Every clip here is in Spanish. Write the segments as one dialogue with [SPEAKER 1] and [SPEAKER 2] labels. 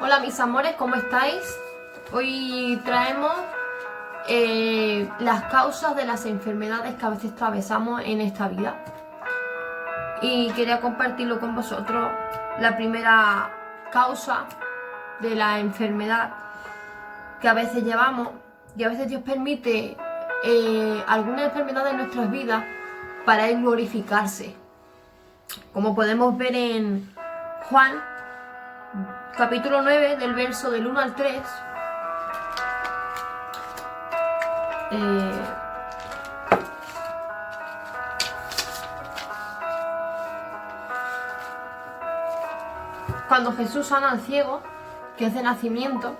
[SPEAKER 1] Hola mis amores, ¿cómo estáis? Hoy traemos las causas de las enfermedades que a veces atravesamos en esta vida. Y quería compartirlo con vosotros. La primera causa de la enfermedad que a veces llevamos, y a veces Dios permite alguna enfermedad en nuestras vidas para Él glorificarse. Como podemos ver en Juan capítulo 9, del verso del 1 al 3, cuando Jesús sana al ciego, que es de nacimiento,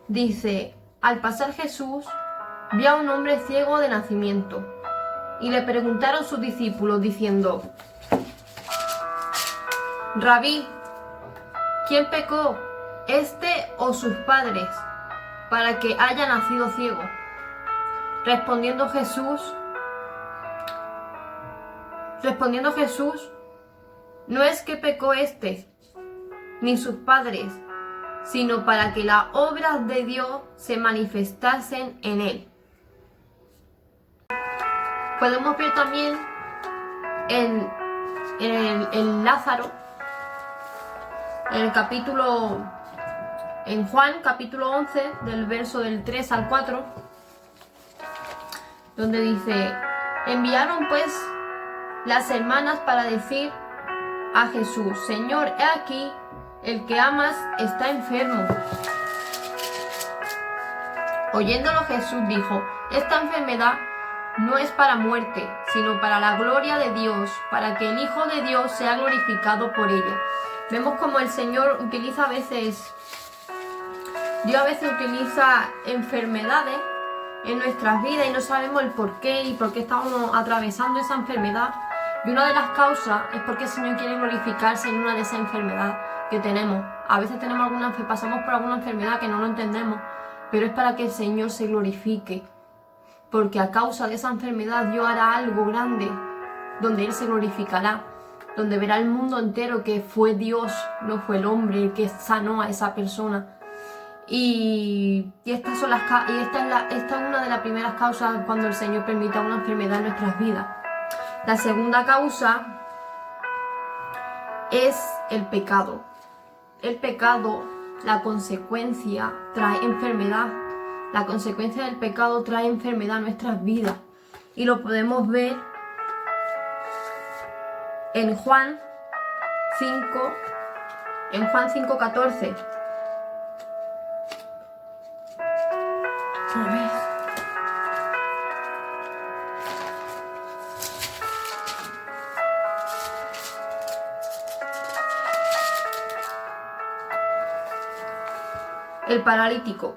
[SPEAKER 1] dice: al pasar Jesús vio a un hombre ciego de nacimiento, y le preguntaron sus discípulos diciendo: Rabí, ¿quién pecó, este o sus padres, para que haya nacido ciego? Respondiendo Jesús, no es que pecó este ni sus padres, sino para que las obras de Dios se manifestasen en él. Podemos ver también en Lázaro, en Juan capítulo 11, del verso del 3 al 4, donde dice: enviaron pues las hermanas para decir a Jesús: Señor, he aquí, el que amas está enfermo. Oyéndolo Jesús dijo: esta enfermedad no es para muerte, sino para la gloria de Dios, para que el Hijo de Dios sea glorificado por ella. Vemos como el Señor utiliza a veces, Dios a veces utiliza enfermedades en nuestras vidas y no sabemos el por qué y por qué estamos atravesando esa enfermedad. Y una de las causas es porque el Señor quiere glorificarse en una de esas enfermedades que tenemos. A veces pasamos por alguna enfermedad que no lo entendemos, pero es para que el Señor se glorifique. Porque a causa de esa enfermedad Dios hará algo grande, donde Él se glorificará, donde verá el mundo entero que fue Dios, no fue el hombre el que sanó a esa persona. Y esta es una de las primeras causas cuando el Señor permita una enfermedad en nuestras vidas. La segunda causa es el pecado. El pecado, la consecuencia, trae enfermedad. La consecuencia del pecado trae enfermedad a nuestras vidas. Y lo podemos ver en Juan 5:14. A ver. El paralítico.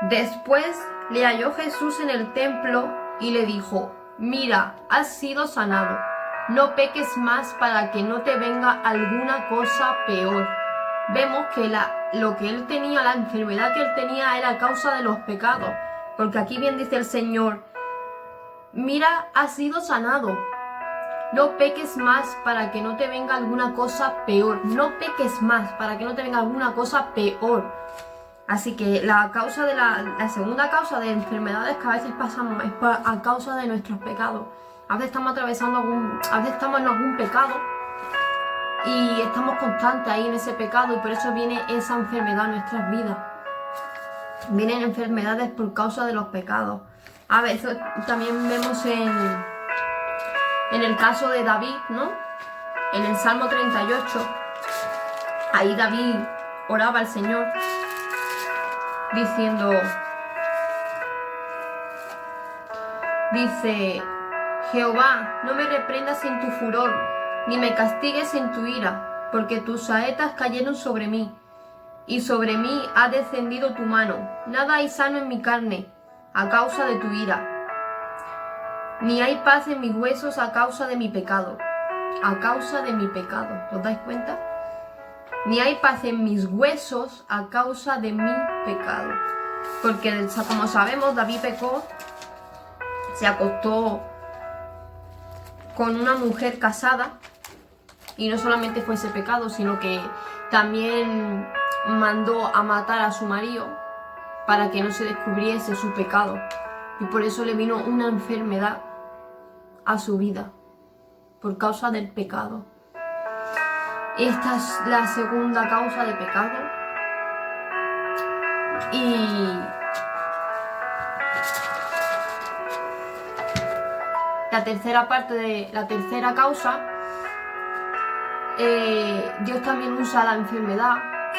[SPEAKER 1] Después le halló Jesús en el templo y le dijo: mira, has sido sanado, no peques más para que no te venga alguna cosa peor. Vemos que lo que él tenía, la enfermedad que él tenía, era a causa de los pecados, porque aquí bien dice el Señor: mira, has sido sanado, no peques más para que no te venga alguna cosa peor. No peques más para que no te venga alguna cosa peor. Así que la segunda causa de enfermedades que a veces pasamos es a causa de nuestros pecados. A veces estamos a veces estamos en algún pecado y estamos constantes ahí en ese pecado, y por eso viene esa enfermedad en nuestras vidas. Vienen enfermedades por causa de los pecados. A veces también vemos en el caso de David, ¿no? En el Salmo 38, ahí David oraba al Señor diciendo, dice: Jehová, no me reprendas en tu furor, ni me castigues en tu ira, porque tus saetas cayeron sobre mí, y sobre mí ha descendido tu mano. Nada hay sano en mi carne a causa de tu ira, ni hay paz en mis huesos a causa de mi pecado. A causa de mi pecado, ¿os dais cuenta? Ni hay paz en mis huesos a causa de mi pecado. Porque, como sabemos, David pecó, se acostó con una mujer casada, y no solamente fue ese pecado, sino que También mandó a matar a su marido para que no se descubriese su pecado. Y por eso le vino una enfermedad a su vida, por causa del pecado. Esta es la segunda causa de pecado. Y la tercera parte de la tercera causa, Dios también usa la enfermedad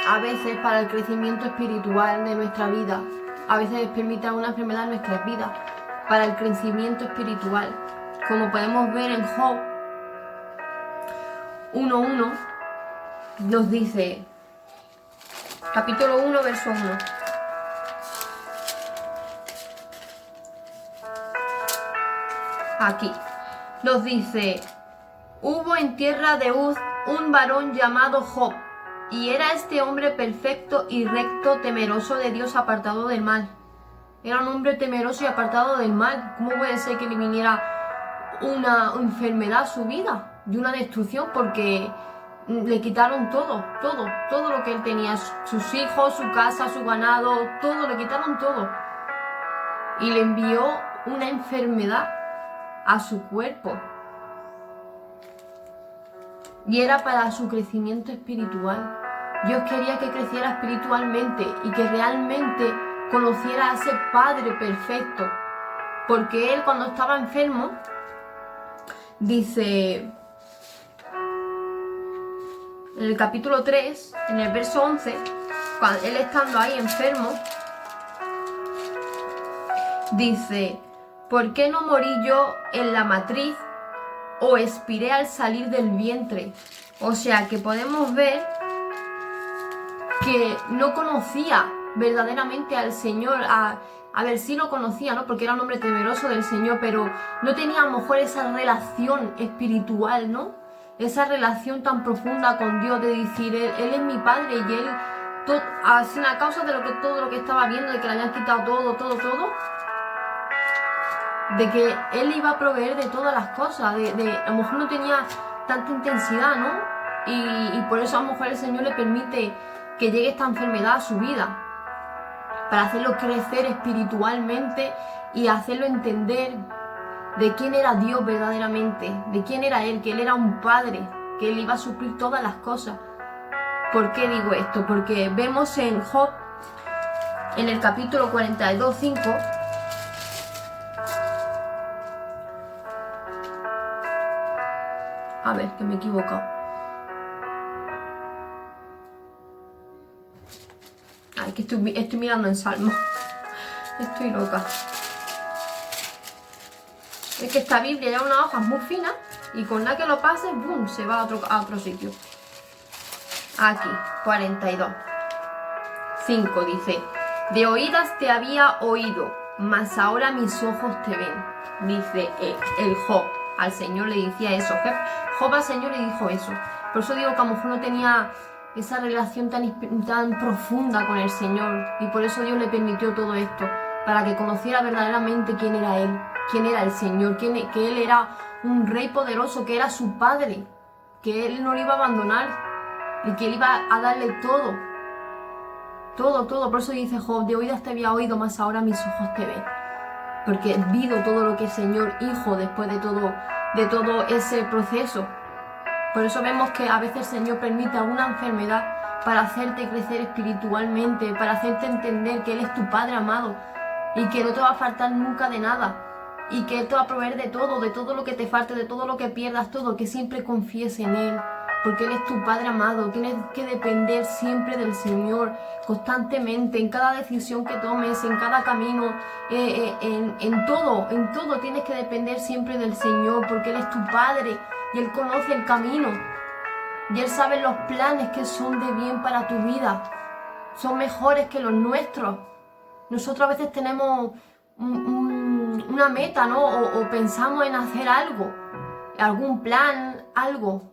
[SPEAKER 1] a veces para el crecimiento espiritual de nuestra vida. A veces permite una enfermedad en nuestras vidas para el crecimiento espiritual. Como podemos ver en Job 1:1, nos dice, capítulo 1, verso 1. Aquí nos dice: hubo en tierra de Uz un varón llamado Job, y era este hombre perfecto y recto, temeroso de Dios, apartado del mal. Era un hombre temeroso y apartado del mal. ¿Cómo puede ser que le viniera una enfermedad a su vida y una destrucción? Porque le quitaron todo lo que él tenía, sus hijos, su casa, su ganado, todo, le quitaron todo. Y le envió una enfermedad a su cuerpo. Y era para su crecimiento espiritual. Dios quería que creciera espiritualmente y que realmente conociera a ese Padre perfecto. Porque él, cuando estaba enfermo, dice en el capítulo 3, en el verso 11, cuando él estando ahí enfermo, dice: ¿por qué no morí yo en la matriz o expiré al salir del vientre? O sea que podemos ver que no conocía verdaderamente al Señor. A ver, sí lo conocía, ¿no? Porque era un hombre temeroso del Señor, pero no tenía a lo mejor esa relación espiritual, ¿no? Esa relación tan profunda con Dios, de decir, Él es mi Padre, y Él, sin a causa de todo lo que estaba viendo, de que le habían quitado todo, de que Él iba a proveer de todas las cosas, a lo mejor no tenía tanta intensidad, ¿no? Y por eso a lo mejor el Señor le permite que llegue esta enfermedad a su vida, para hacerlo crecer espiritualmente y hacerlo entender de quién era Dios verdaderamente, de quién era Él, que Él era un Padre, que Él iba a suplir todas las cosas. ¿Por qué digo esto? Porque vemos en Job, en el capítulo 42:5, a ver, que me he equivocado. Ay, que estoy mirando en Salmo. Estoy loca. Es que esta Biblia lleva unas hojas muy finas y con nada que lo pases, ¡boom!, se va a otro sitio. Aquí, 42:5 dice: de oídas te había oído, mas ahora mis ojos te ven. Dice el Job. Al Señor le decía eso. Job al Señor le dijo eso. Por eso digo que a lo mejor no tenía esa relación tan profunda con el Señor. Y por eso Dios le permitió todo esto. Para que conociera verdaderamente quién era Él. Quién era el Señor. Que Él era un Rey poderoso. Que era su Padre. Que Él no lo iba a abandonar. Y que Él iba a darle todo. Todo. Por eso dice Job: de oídas te había oído, mas ahora mis ojos te ven. Porque vivo todo lo que el Señor hizo después de todo ese proceso. Por eso vemos que a veces el Señor permite alguna enfermedad para hacerte crecer espiritualmente, para hacerte entender que Él es tu Padre amado y que no te va a faltar nunca de nada, y que Él te va a proveer de todo lo que te falte, de todo lo que pierdas, todo, que siempre confíes en Él, porque Él es tu Padre amado. Tienes que depender siempre del Señor, constantemente, en cada decisión que tomes, en cada camino, en todo tienes que depender siempre del Señor, porque Él es tu Padre y Él conoce el camino y Él sabe los planes que son de bien para tu vida, son mejores que los nuestros. Nosotros a veces tenemos una meta, ¿no? O pensamos en hacer algo, algún plan, algo,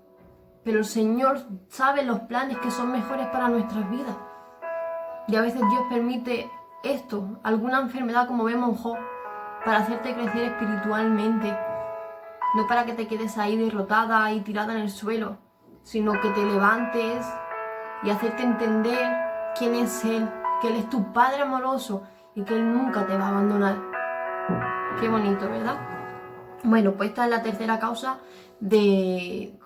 [SPEAKER 1] pero el Señor sabe los planes que son mejores para nuestras vidas. Y a veces Dios permite esto, alguna enfermedad, como vemos en Job, para hacerte crecer espiritualmente. No para que te quedes ahí derrotada y tirada en el suelo, sino que te levantes y hacerte entender quién es Él, que Él es tu Padre amoroso y que Él nunca te va a abandonar. Qué bonito, ¿verdad? Bueno, pues esta es la tercera causa de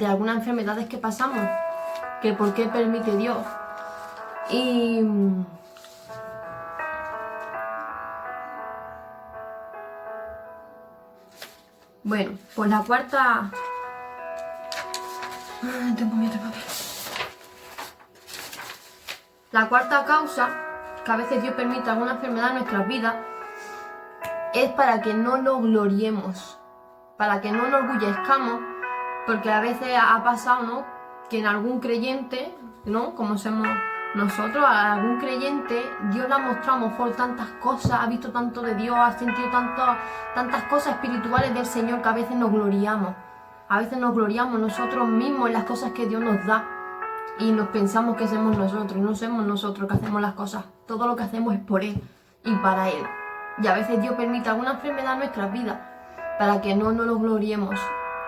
[SPEAKER 1] algunas enfermedades que pasamos, que por qué permite Dios. Y bueno, pues la cuarta... Tengo miedo de papel. La cuarta causa, que a veces Dios permite alguna enfermedad en nuestras vidas, es para que no nos gloriemos, para que no nos orgullezcamos, porque a veces ha pasado, ¿no?, que en algún creyente, ¿no?, como somos nosotros, a algún creyente Dios le ha mostrado a lo mejor tantas cosas, ha visto tanto de Dios, ha sentido tantas cosas espirituales del Señor, que a veces nos gloriamos. A veces nos gloriamos nosotros mismos en las cosas que Dios nos da y nos pensamos que somos nosotros, y no somos nosotros que hacemos las cosas. Todo lo que hacemos es por Él y para Él. Y a veces Dios permite alguna enfermedad en nuestras vidas para que no nos gloriemos,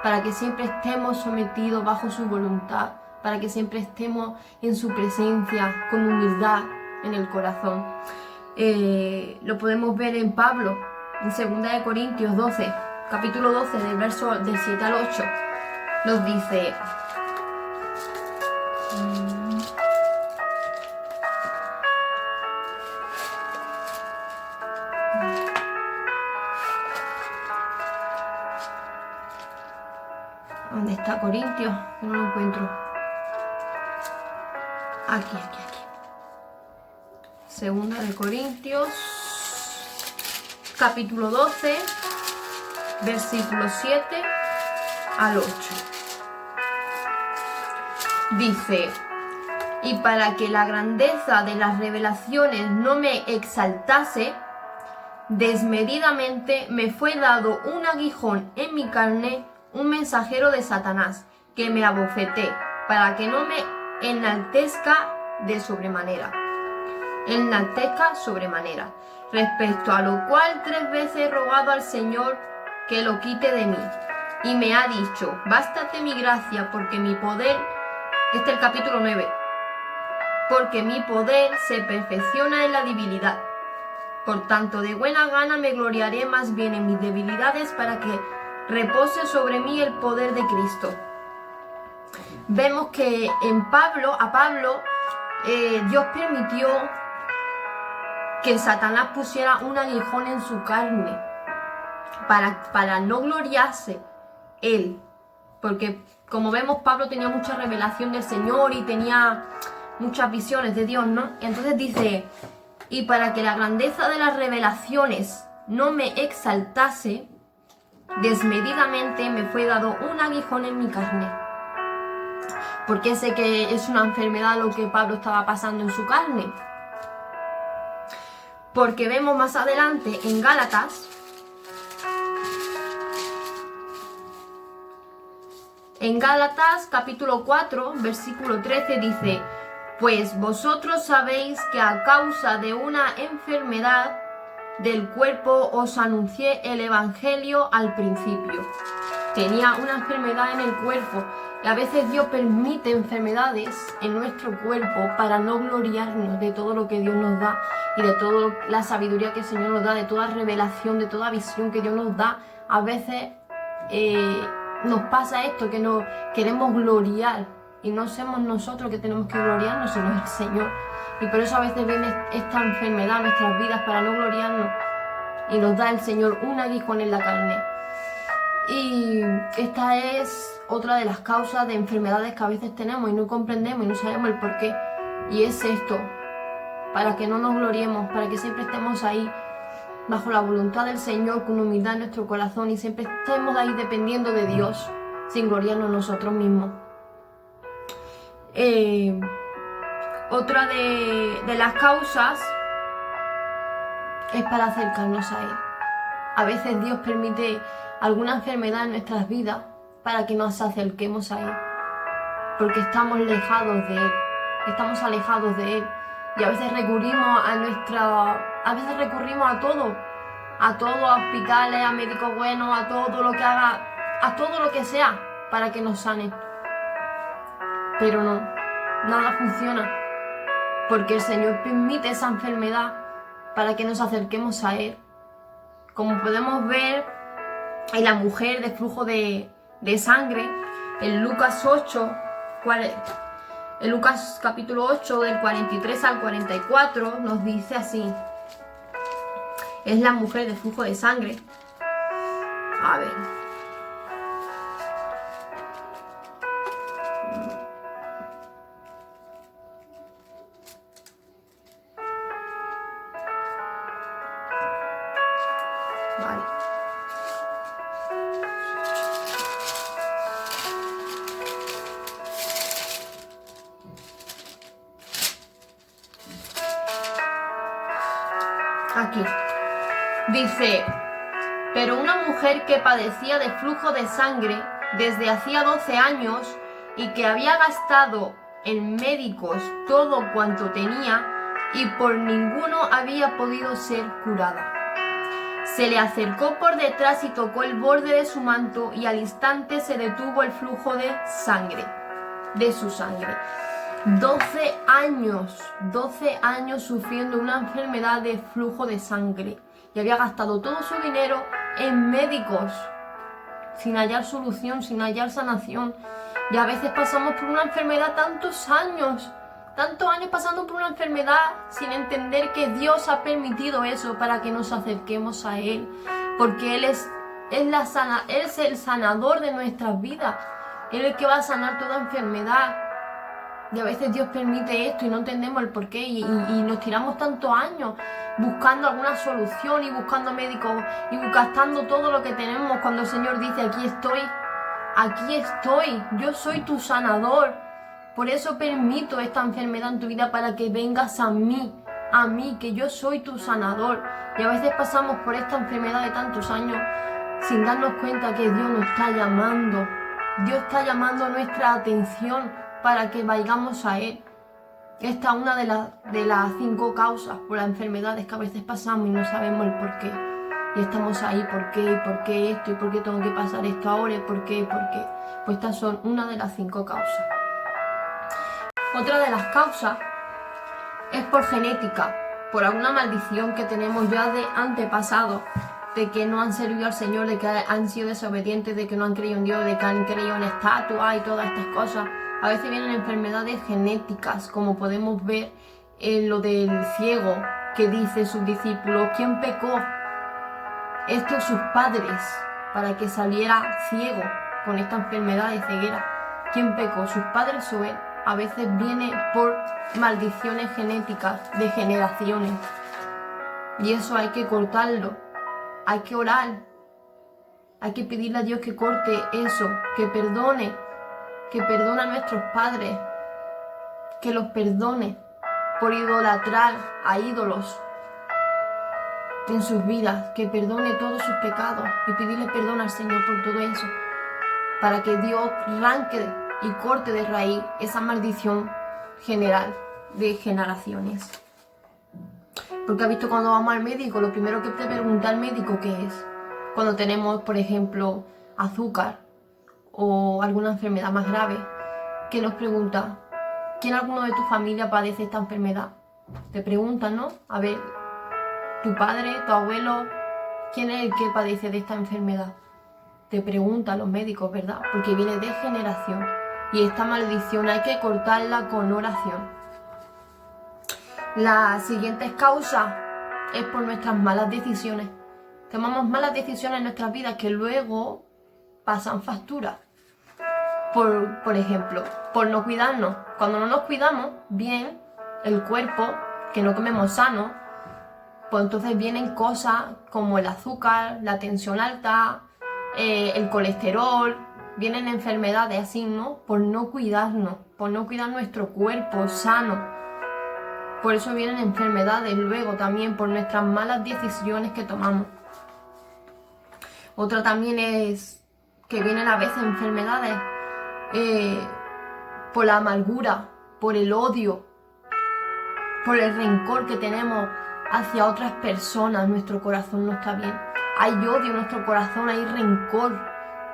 [SPEAKER 1] para que siempre estemos sometidos bajo su voluntad, para que siempre estemos en su presencia con humildad en el corazón. Lo podemos ver en Pablo, en 2 Corintios 12, capítulo 12, del verso del 7 al 8, nos dice... ¿Dónde está Corintios? No lo encuentro. Aquí. Segunda de Corintios, capítulo 12, versículos 7 al 8. Dice: y para que la grandeza de las revelaciones no me exaltase, desmedidamente me fue dado un aguijón en mi carne, un mensajero de Satanás, que me abofeté, para que no me enaltezca sobremanera. Respecto a lo cual 3 veces he rogado al Señor que lo quite de mí. Y me ha dicho: bástate mi gracia, porque mi poder... Este es el capítulo 9. Porque mi poder se perfecciona en la debilidad. Por tanto, de buena gana me gloriaré más bien en mis debilidades, para que repose sobre mí el poder de Cristo. Vemos que a Pablo, Dios permitió que Satanás pusiera un aguijón en su carne para no gloriarse él. Porque, como vemos, Pablo tenía mucha revelación del Señor y tenía muchas visiones de Dios, ¿no? Y entonces dice: y para que la grandeza de las revelaciones no me exaltase, desmedidamente me fue dado un aguijón en mi carne. Porque sé que es una enfermedad lo que Pablo estaba pasando en su carne. Porque vemos más adelante en Gálatas, capítulo 4, versículo 13, dice: pues vosotros sabéis que a causa de una enfermedad del cuerpo os anuncié el evangelio al principio. Tenía una enfermedad en el cuerpo, y a veces Dios permite enfermedades en nuestro cuerpo para no gloriarnos de todo lo que Dios nos da y de toda la sabiduría que el Señor nos da, de toda revelación, de toda visión que Dios nos da. A veces nos pasa esto, que nos queremos gloriar y no somos nosotros que tenemos que gloriarnos, sino el Señor. Y por eso a veces viene esta enfermedad a nuestras vidas, para no gloriarnos, y nos da el Señor un aguijón en la carne. Y esta es otra de las causas de enfermedades que a veces tenemos y no comprendemos y no sabemos el porqué. Y es esto, para que no nos gloriemos, para que siempre estemos ahí bajo la voluntad del Señor, con humildad en nuestro corazón, y siempre estemos ahí dependiendo de Dios, sin gloriarnos nosotros mismos. Otra de las causas es para acercarnos a Él. A veces Dios permite alguna enfermedad en nuestras vidas para que nos acerquemos a Él, porque estamos alejados de Él, y a veces recurrimos a todo, a hospitales, a médicos buenos, a todo lo que haga, a todo lo que sea para que nos sane. Pero no, nada funciona, porque el Señor permite esa enfermedad para que nos acerquemos a Él. Como podemos ver en la mujer de flujo de sangre, en Lucas 8, en Lucas capítulo 8, del 43 al 44, nos dice así. Es la mujer de flujo de sangre. A ver. Vale. Aquí. Dice, pero una mujer que padecía de flujo de sangre desde hacía 12 años y que había gastado en médicos todo cuanto tenía y por ninguno había podido ser curada. Se le acercó por detrás y tocó el borde de su manto y al instante se detuvo el flujo de su sangre. 12 años sufriendo una enfermedad de flujo de sangre y había gastado todo su dinero en médicos sin hallar solución, sin hallar sanación. Y a veces pasamos por una enfermedad tantos años pasando por una enfermedad sin entender que Dios ha permitido eso para que nos acerquemos a Él, porque Él es el sanador de nuestras vidas. Él es el que va a sanar toda enfermedad. Y a veces Dios permite esto y no entendemos el porqué y nos tiramos tantos años buscando alguna solución y buscando médicos y gastando todo lo que tenemos cuando el Señor dice, aquí estoy, yo soy tu sanador. Por eso permito esta enfermedad en tu vida para que vengas a mí, que yo soy tu sanador. Y a veces pasamos por esta enfermedad de tantos años sin darnos cuenta que Dios nos está llamando. Dios está llamando nuestra atención para que vayamos a Él. Esta es una de las 5 causas por las enfermedades que a veces pasamos y no sabemos el por qué. Y estamos ahí, ¿por qué? ¿Y por qué esto? ¿Y por qué tengo que pasar esto ahora? ¿Y por qué? ¿Por qué? Pues estas son una de las 5 causas. Otra de las causas es por genética, por alguna maldición que tenemos ya de antepasados, de que no han servido al Señor, de que han sido desobedientes, de que no han creído en Dios, de que han creído en estatuas y todas estas cosas. A veces vienen enfermedades genéticas, como podemos ver en lo del ciego, que dice sus discípulos, ¿quién pecó? Estos sus padres, para que saliera ciego con esta enfermedad de ceguera. ¿Quién pecó? ¿Sus padres o él? A veces viene por maldiciones genéticas de generaciones. Y eso hay que cortarlo. Hay que orar. Hay que pedirle a Dios que corte eso, que perdone a nuestros padres, que los perdone por idolatrar a ídolos en sus vidas, que perdone todos sus pecados y pedirle perdón al Señor por todo eso, para que Dios arranque y corte de raíz esa maldición general de generaciones. Porque ha visto cuando vamos al médico, lo primero que te pregunta el médico ¿qué es? Cuando tenemos, por ejemplo, azúcar o alguna enfermedad más grave, que nos pregunta, ¿quién alguno de tu familia padece esta enfermedad? Te preguntan, ¿no? A ver, tu padre, tu abuelo, ¿quién es el que padece de esta enfermedad? Te preguntan los médicos, ¿verdad? Porque viene de generación. Y esta maldición hay que cortarla con oración. La siguiente causa es por nuestras malas decisiones. Tomamos malas decisiones en nuestras vidas que luego pasan factura. Por ejemplo, por no cuidarnos. Cuando no nos cuidamos bien, el cuerpo, que no comemos sano, pues entonces vienen cosas como el azúcar, la tensión alta, el colesterol, vienen enfermedades así, ¿no? Por no cuidarnos, por no cuidar nuestro cuerpo sano. Por eso vienen enfermedades luego también por nuestras malas decisiones que tomamos. Otra también es que vienen a veces enfermedades por la amargura, por el odio, por el rencor que tenemos hacia otras personas. Nuestro corazón no está bien. Hay odio en nuestro corazón, hay rencor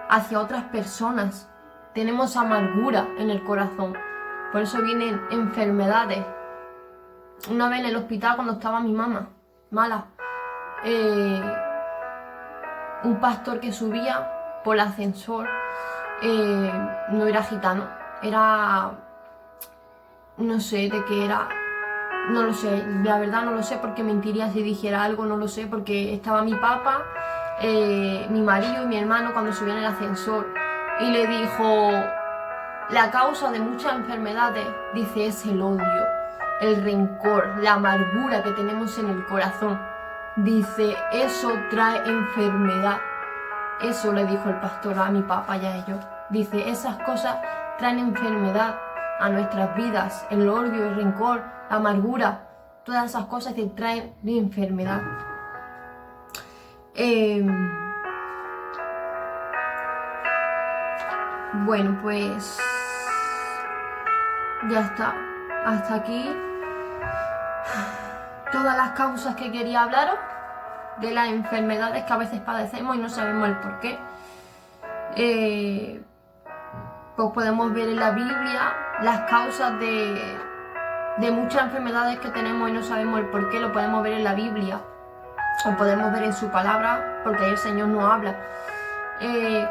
[SPEAKER 1] hacia otras personas. Tenemos amargura en el corazón. Por eso vienen enfermedades. Una vez en el hospital cuando estaba mi mamá, mala, un pastor que subía por el ascensor, no era gitano, era, no sé de qué era, no lo sé, la verdad no lo sé porque mentiría si dijera algo, no lo sé, porque estaba mi papá, mi marido y mi hermano cuando subían el ascensor y le dijo, la causa de muchas enfermedades, dice, es el odio, el rencor, la amargura que tenemos en el corazón. Dice, eso trae enfermedad. Eso le dijo el pastor a mi papá y a ellos. Dice, esas cosas traen enfermedad a nuestras vidas. El odio, el rencor, la amargura, todas esas cosas que traen enfermedad. Bueno, pues ya está. Hasta aquí todas las causas que quería hablaros de las enfermedades que a veces padecemos y no sabemos el por qué. Pues podemos ver en la Biblia las causas de muchas enfermedades que tenemos y no sabemos el por qué. Lo podemos ver en la Biblia o podemos ver en su palabra, porque ahí el Señor nos habla.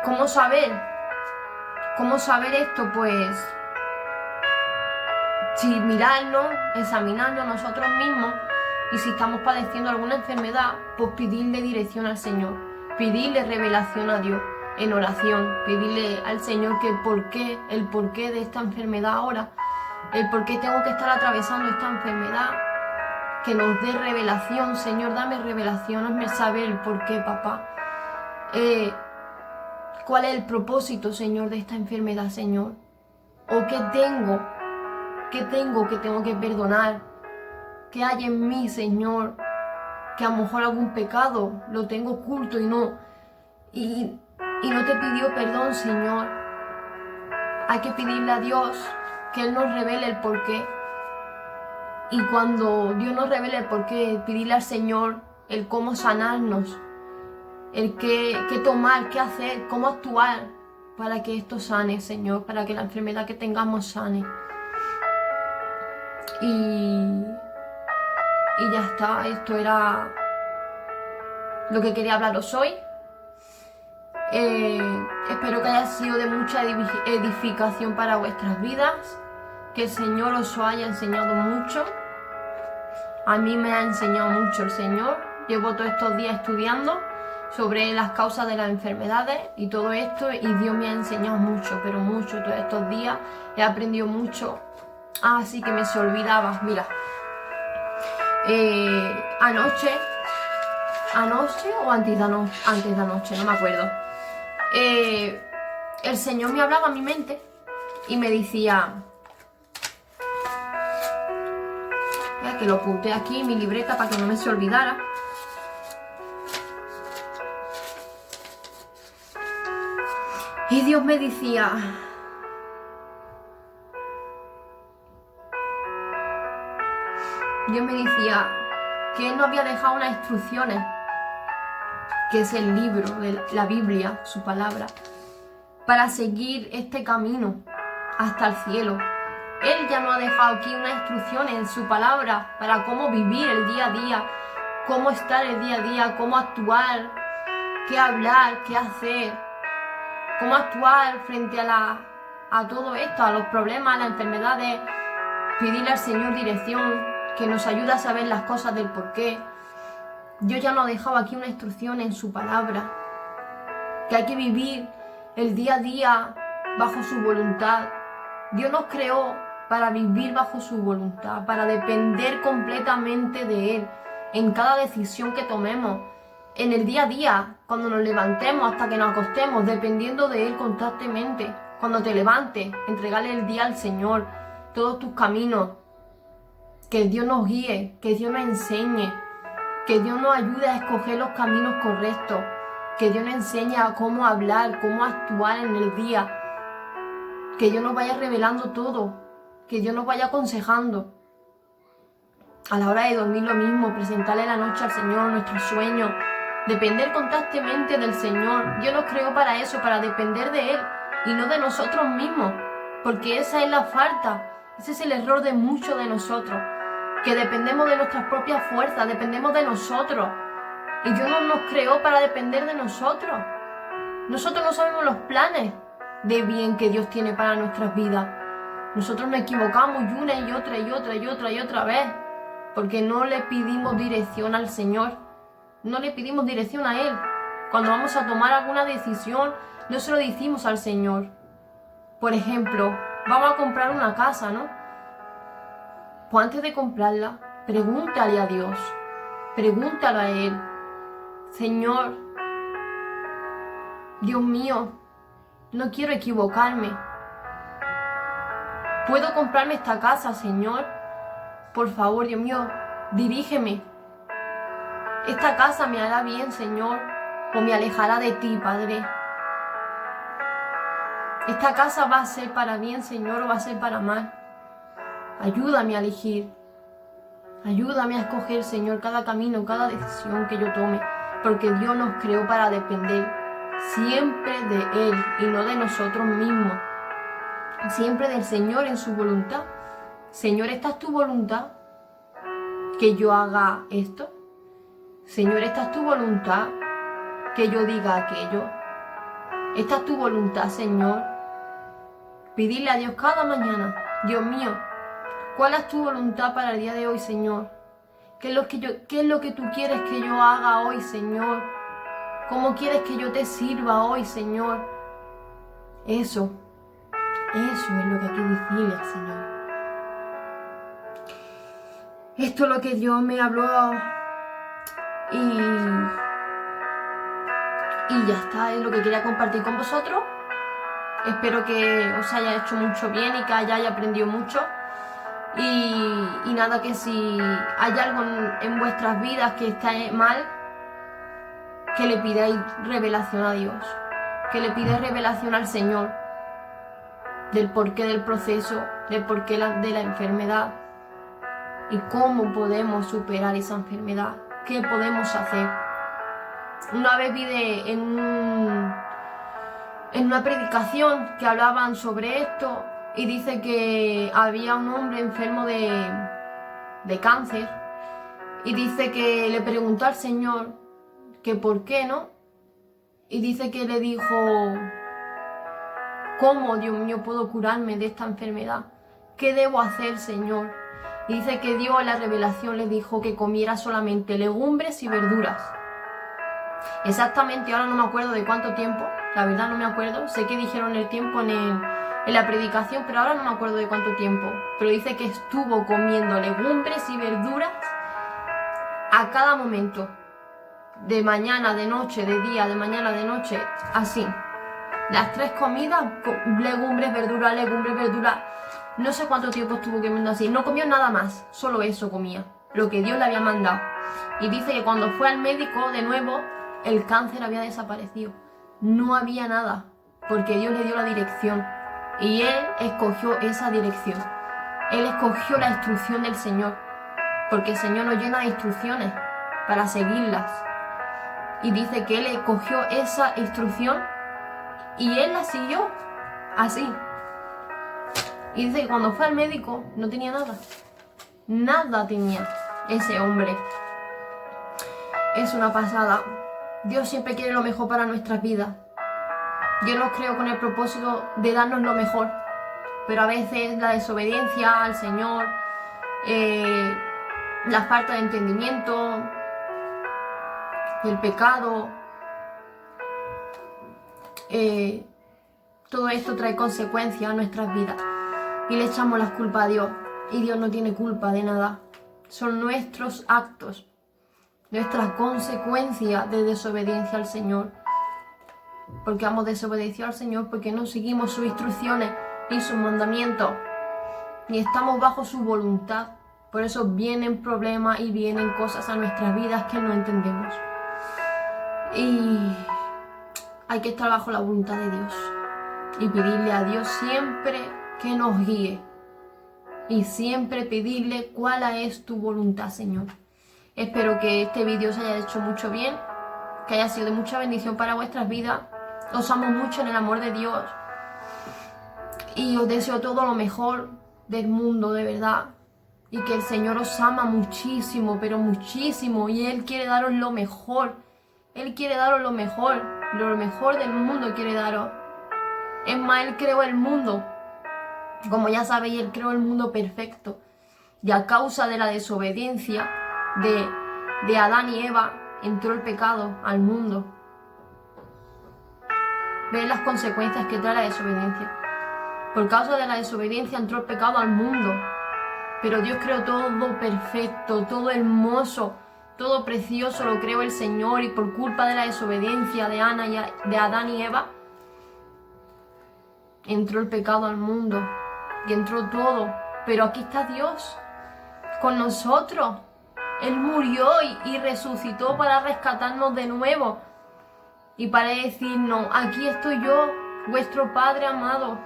[SPEAKER 1] ¿Cómo saber? ¿Cómo saber esto? Pues si mirarnos, examinarnos nosotros mismos, y si estamos padeciendo alguna enfermedad, pues pedirle dirección al Señor, pedirle revelación a Dios en oración, pedirle al Señor que el porqué de esta enfermedad ahora, el por qué tengo que estar atravesando esta enfermedad, que nos dé revelación. Señor, dame revelación, hazme saber el porqué, papá. ¿Cuál es el propósito, Señor, de esta enfermedad, Señor? ¿O qué tengo que tengo que perdonar? ¿Qué hay en mí, Señor? Que a lo mejor algún pecado lo tengo oculto y no te pidió perdón, Señor. Hay que pedirle a Dios que Él nos revele el porqué. Y cuando Dios nos revele el porqué, pedirle al Señor el cómo sanarnos, el qué tomar, qué hacer, cómo actuar para que esto sane, Señor, para que la enfermedad que tengamos sane. Y ya está, esto era lo que quería hablaros hoy. Espero que haya sido de mucha edificación para vuestras vidas, que el Señor os haya enseñado mucho. A mí me ha enseñado mucho el Señor. Llevo todos estos días estudiando sobre las causas de las enfermedades y todo esto, y Dios me ha enseñado mucho, pero mucho. Todos estos días he aprendido mucho. Así que me se olvidaba, mira, anoche o antes de anoche, no me acuerdo, el Señor me hablaba a mi mente y me decía, que lo apunté aquí en mi libreta para que no me se olvidara. Y Dios me decía, que Él nos había dejado unas instrucciones, que es el libro de la Biblia, su palabra, para seguir este camino hasta el cielo. Él ya nos ha dejado aquí unas instrucciones en su palabra para cómo vivir el día a día, cómo estar el día a día, cómo actuar, qué hablar, qué hacer, cómo actuar frente a todo esto, a los problemas, a las enfermedades, pedirle al Señor dirección, que nos ayude a saber las cosas del porqué. Dios ya nos ha dejado aquí una instrucción en su palabra, que hay que vivir el día a día bajo su voluntad. Dios nos creó para vivir bajo su voluntad, para depender completamente de Él en cada decisión que tomemos, en el día a día, cuando nos levantemos hasta que nos acostemos, dependiendo de Él constantemente. Cuando te levantes, entregarle el día al Señor, todos tus caminos, que Dios nos guíe, que Dios nos enseñe, que Dios nos ayude a escoger los caminos correctos, que Dios nos enseñe a cómo hablar, cómo actuar en el día, que Dios nos vaya revelando todo, que Dios nos vaya aconsejando. A la hora de dormir lo mismo, presentarle la noche al Señor, nuestros sueños, depender constantemente del Señor. Dios nos creó para eso, para depender de Él y no de nosotros mismos, porque esa es la falta Ese es el error de muchos de nosotros, que dependemos de nuestras propias fuerzas, dependemos de nosotros. Y Dios no nos creó para depender de nosotros. Nosotros no sabemos los planes de bien que Dios tiene para nuestras vidas. Nosotros nos equivocamos una y otra vez, porque no le pedimos dirección al Señor, no le pedimos dirección a Él. Cuando vamos a tomar alguna decisión, no se lo decimos al Señor. Por ejemplo, vamos a comprar una casa, ¿no? Pues antes de comprarla, pregúntale a Dios, pregúntale a Él: Señor, Dios mío, no quiero equivocarme. ¿Puedo comprarme esta casa, Señor? Por favor, Dios mío, dirígeme. ¿Esta casa me hará bien, Señor, o me alejará de ti, Padre? ¿Esta casa va a ser para bien, Señor, o va a ser para mal? Ayúdame a elegir. Ayúdame a escoger, Señor, cada camino, cada decisión que yo tome, porque Dios nos creó para depender siempre de Él y no de nosotros mismos. Siempre del Señor en su voluntad. Señor, ¿esta es tu voluntad? ¿Que yo haga esto? Señor, ¿esta es tu voluntad? ¿Que yo diga aquello? ¿Esta es tu voluntad, Señor? Pedirle a Dios cada mañana: Dios mío, ¿cuál es tu voluntad para el día de hoy, Señor? ¿Qué es lo que tú quieres que yo haga hoy, Señor? ¿Cómo quieres que yo te sirva hoy, Señor? Eso es lo que hay que decirle al Señor. Esto es lo que Dios me habló y ya está, es lo que quería compartir con vosotros. Espero que os haya hecho mucho bien y que hayáis aprendido mucho. Y nada, que si hay algo en vuestras vidas que está mal, que le pidáis revelación a Dios, que le pidáis revelación al Señor del porqué del proceso, del porqué de la enfermedad y cómo podemos superar esa enfermedad, qué podemos hacer. Una vez vi en una predicación que hablaban sobre esto y dice que había un hombre enfermo de cáncer y dice que le preguntó al Señor que por qué, ¿no? Y dice que le dijo: ¿cómo, Dios mío, puedo curarme de esta enfermedad? ¿Qué debo hacer, Señor? Y dice que Dios en la revelación le dijo que comiera solamente legumbres y verduras. Exactamente, ahora no me acuerdo de cuánto tiempo, la verdad no me acuerdo. Sé que dijeron el tiempo en la predicación, pero ahora no me acuerdo de cuánto tiempo. Pero dice que estuvo comiendo legumbres y verduras a cada momento. De mañana, de noche, de día, de mañana, de noche, así. Las 3 comidas, legumbres, verduras. No sé cuánto tiempo estuvo comiendo así. No comió nada más, solo eso comía, lo que Dios le había mandado. Y dice que cuando fue al médico de nuevo, el cáncer había desaparecido. No había nada, porque Dios le dio la dirección. Y él escogió esa dirección. Él escogió la instrucción del Señor, porque el Señor nos llena de instrucciones para seguirlas. Y dice que él escogió esa instrucción y él la siguió así. Y dice que cuando fue al médico no tenía nada. Nada tenía ese hombre. Es una pasada. Dios siempre quiere lo mejor para nuestras vidas. Dios nos creó con el propósito de darnos lo mejor. Pero a veces la desobediencia al Señor, la falta de entendimiento, el pecado, todo esto trae consecuencias a nuestras vidas. Y le echamos las culpas a Dios. Y Dios no tiene culpa de nada. Son nuestros actos, nuestras consecuencias de desobediencia al Señor. Porque hemos desobedecido al Señor, porque no seguimos sus instrucciones y sus mandamientos, ni estamos bajo su voluntad. Por eso vienen problemas y vienen cosas a nuestras vidas que no entendemos. Y hay que estar bajo la voluntad de Dios y pedirle a Dios siempre que nos guíe. Y siempre pedirle cuál es tu voluntad, Señor. Espero que este vídeo os haya hecho mucho bien, que haya sido de mucha bendición para vuestras vidas. Os amo mucho en el amor de Dios y os deseo todo lo mejor. del mundo, de verdad. Y que el Señor os ama muchísimo, pero muchísimo. Y Él quiere daros lo mejor. Él quiere daros lo mejor del mundo quiere daros. Es más, Él creó el mundo. Como ya sabéis, Él creó el mundo perfecto. Y a causa de la desobediencia de Adán y Eva, entró el pecado al mundo. ¿Veis las consecuencias que trae la desobediencia? Por causa de la desobediencia entró el pecado al mundo. Pero Dios creó todo perfecto, todo hermoso, todo precioso, lo creó el Señor. Y por culpa de la desobediencia de Adán y Eva, entró el pecado al mundo. Y entró todo. Pero aquí está Dios con nosotros. Él murió y resucitó para rescatarnos de nuevo. Y para decirnos, aquí estoy yo, vuestro Padre amado,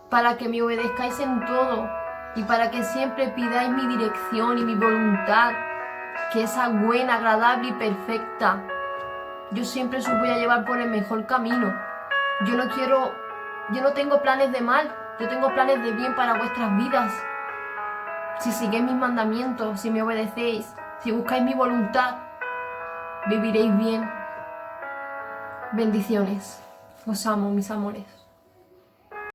[SPEAKER 1] para que me obedezcáis en todo y para que siempre pidáis mi dirección y mi voluntad, que es buena, agradable y perfecta. Yo siempre os voy a llevar por el mejor camino. Yo no tengo planes de mal, yo tengo planes de bien para vuestras vidas. Si seguís mis mandamientos, si me obedecéis, si buscáis mi voluntad, viviréis bien. Bendiciones. Os amo, mis amores.